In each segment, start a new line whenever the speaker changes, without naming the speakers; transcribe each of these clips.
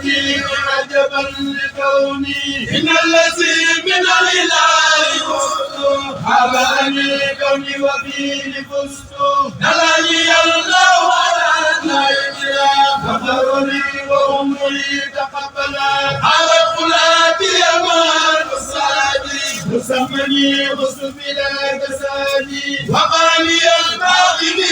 بديع عجبا لكوني إن الذي من الإله هبني كوني وفيه فزت دلني الله على النيل غفرني وأمري تقبلا على قلاتي أمان الصادي مسمني وسبلا كسادي وقالي الباقي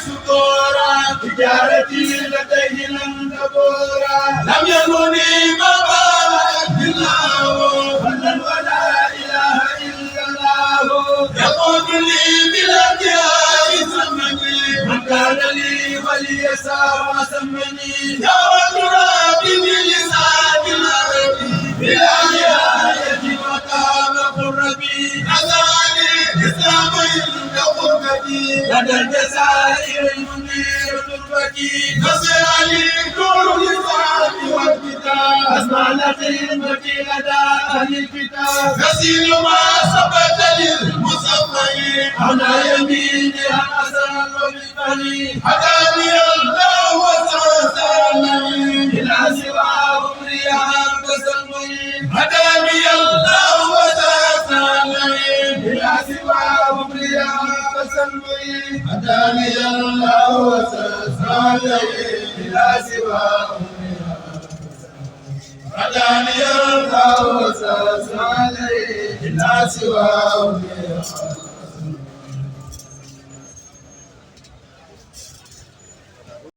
سطورا تجارتي لديه لم تبورا لم يكوني مبارك الله فلا ولا إله إلا الله يقود لي بالأدياء سمني من كان لي وليسار سمني يا ربي بلسان العربي بلا نهاية مقام قربي أذاني إسلام عند قربتي لدى الجزائر المنير تربتي نصر لي نور الإسلام والكتاب أسمع لخدمتي لدى أهل الكتاب غسيل ما ثبت للمصطفين على يميني الحسن وبالبني هداني الله وسلم إلى سواه رياح تسمين هداني الله وسلم إلى سواه رياح تسمين هداني الله وسلم إلى سواه هداني الله وسلم إلى سواه